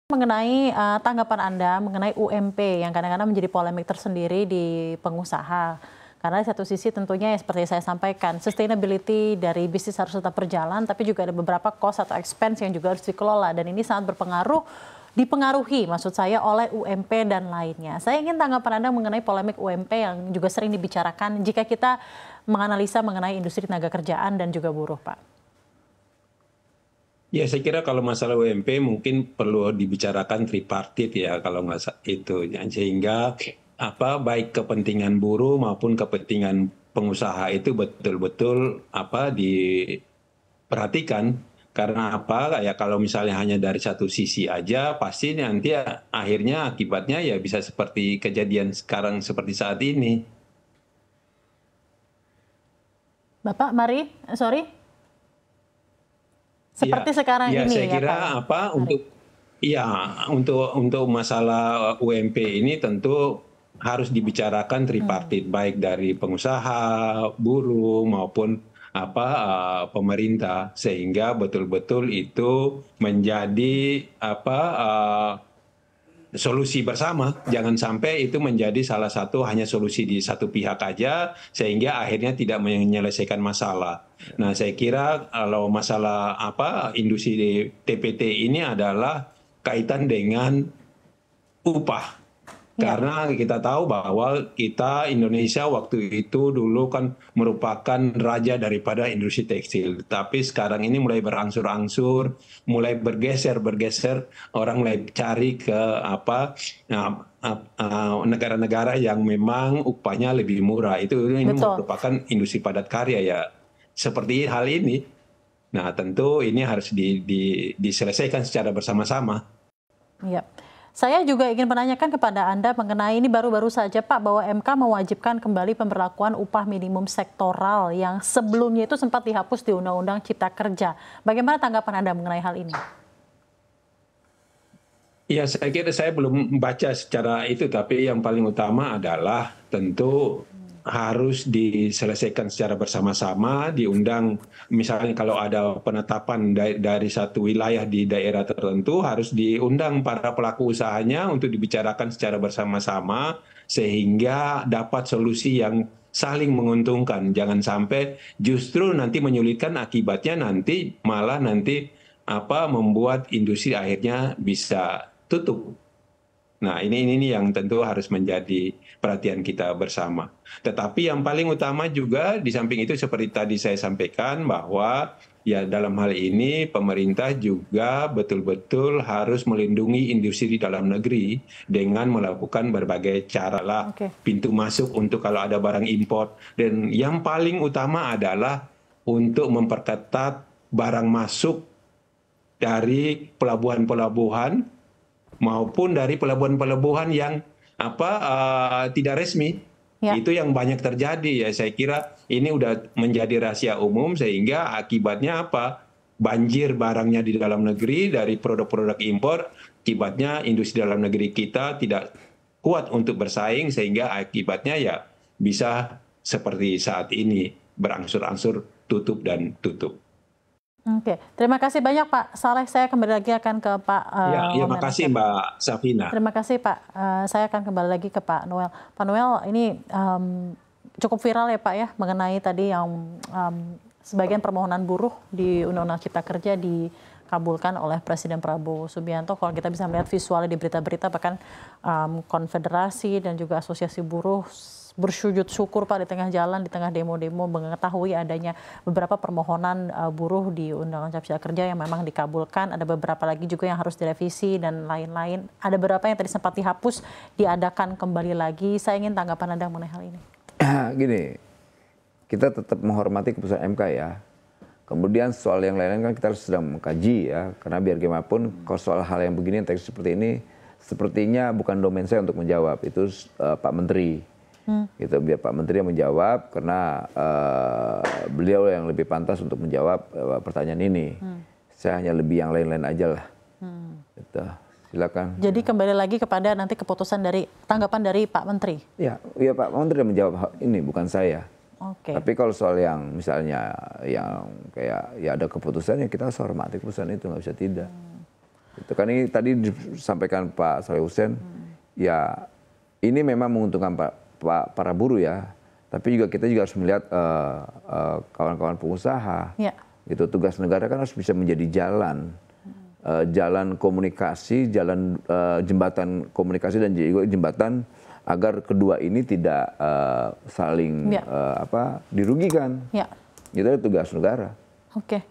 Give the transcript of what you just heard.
Mengenai tanggapan Anda mengenai UMP yang kadang-kadang menjadi polemik tersendiri di pengusaha. Karena di satu sisi tentunya ya seperti saya sampaikan, sustainability dari bisnis harus tetap berjalan, tapi juga ada beberapa cost atau expense yang juga harus dikelola. Dan ini sangat dipengaruhi maksud saya oleh UMP dan lainnya. Saya ingin tanggapan Anda mengenai polemik UMP yang juga sering dibicarakan jika kita menganalisa mengenai industri tenaga kerjaan dan juga buruh, Pak. Ya, saya kira kalau masalah UMP mungkin perlu dibicarakan tripartit ya kalau nggak itu, ya. Sehingga baik kepentingan buruh maupun kepentingan pengusaha itu betul-betul diperhatikan. Karena ya kalau misalnya hanya dari satu sisi aja pasti nanti akhirnya akibatnya ya bisa seperti kejadian sekarang seperti saat ini. Bapak, mari, sorry. Seperti Ya, sekarang ya ini saya ya, kira Pak. untuk masalah UMP ini tentu harus dibicarakan tripartit baik dari pengusaha, buruh maupun pemerintah sehingga betul-betul itu menjadi solusi bersama. Jangan sampai itu menjadi salah satu hanya solusi di satu pihak aja sehingga akhirnya tidak menyelesaikan masalah. Nah, saya kira kalau masalah industri TPT ini adalah kaitan dengan upah. Ya, Karena kita tahu bahwa kita Indonesia waktu itu dulu kan merupakan raja daripada industri tekstil. Tapi sekarang ini mulai berangsur-angsur, mulai bergeser, orang mulai cari ke negara-negara yang memang upahnya lebih murah. Ini betul. merupakan industri padat karya ya. Seperti hal ini. Nah, tentu ini harus diselesaikan secara bersama-sama. Ya. Saya juga ingin menanyakan kepada Anda mengenai ini baru-baru saja Pak bahwa MK mewajibkan kembali pemberlakuan upah minimum sektoral yang sebelumnya itu sempat dihapus di Undang-Undang Cipta Kerja. Bagaimana tanggapan Anda mengenai hal ini? Ya, saya kira saya belum membaca secara itu, tapi yang paling utama adalah tentu harus diselesaikan secara bersama-sama, diundang misalnya kalau ada penetapan dari satu wilayah di daerah tertentu, harus diundang para pelaku usahanya untuk dibicarakan secara bersama-sama sehingga dapat solusi yang saling menguntungkan. Jangan sampai justru nanti menyulitkan akibatnya nanti membuat industri akhirnya bisa tutup. Nah, ini yang tentu harus menjadi perhatian kita bersama. Tetapi yang paling utama juga di samping itu seperti tadi saya sampaikan bahwa ya dalam hal ini pemerintah juga betul-betul harus melindungi industri di dalam negeri dengan melakukan berbagai cara lah Oke. pintu masuk untuk kalau ada barang impor. Dan yang paling utama adalah untuk memperketat barang masuk dari pelabuhan-pelabuhan maupun dari pelabuhan-pelabuhan yang tidak resmi. Ya. Itu yang banyak terjadi ya. Saya kira ini udah menjadi rahasia umum sehingga akibatnya banjir barangnya di dalam negeri dari produk-produk impor, akibatnya industri dalam negeri kita tidak kuat untuk bersaing sehingga akibatnya ya bisa seperti saat ini berangsur-angsur tutup dan tutup. Oke, terima kasih banyak Pak Saleh. Saya kembali lagi akan ke Pak Ya, makasih Wamenakes. Mbak Safina. Terima kasih Pak. Saya akan kembali lagi ke Pak Noel. Pak Noel, ini cukup viral ya Pak ya mengenai tadi yang sebagian permohonan buruh di Undang-Undang Cipta Kerja dikabulkan oleh Presiden Prabowo Subianto. Kalau kita bisa melihat visualnya di berita-berita, bahkan konfederasi dan juga asosiasi buruh bersujud syukur Pak di tengah jalan, di tengah demo-demo mengetahui adanya beberapa permohonan buruh di Undang-Undang Cipta Kerja yang memang dikabulkan. Ada beberapa lagi juga yang harus direvisi dan lain-lain. Ada beberapa yang tadi sempat dihapus, diadakan kembali lagi. Saya ingin tanggapan Anda mengenai hal ini. Gini, kita tetap menghormati keputusan MK ya. Kemudian soal yang lain-lain kan kita sedang mengkaji ya. Karena biar gimana pun kalau soal hal yang begini, teks seperti ini, sepertinya bukan domain saya untuk menjawab. Itu Pak Menteri. Gitu, biar Pak Menteri yang menjawab karena beliau yang lebih pantas untuk menjawab pertanyaan ini. Saya hanya lebih yang lain-lain aja lah. Gitu. Silakan. Jadi kembali lagi kepada nanti keputusan dari tanggapan dari Pak Menteri. Ya Pak Menteri yang menjawab ini, bukan saya. Oke. Tapi kalau soal yang misalnya yang kayak ya ada keputusan, ya kita harus hormati keputusan itu, nggak bisa tidak. Itu kan ini tadi disampaikan Pak Shalih Hussein, ya ini memang menguntungkan para buruh ya. Tapi juga kita juga harus melihat kawan-kawan pengusaha. Ya. Gitu, tugas negara kan harus bisa menjadi jalan. Jalan komunikasi, jalan jembatan komunikasi dan juga jembatan agar kedua ini tidak saling dirugikan. Ya. Itu tugas negara. Oke.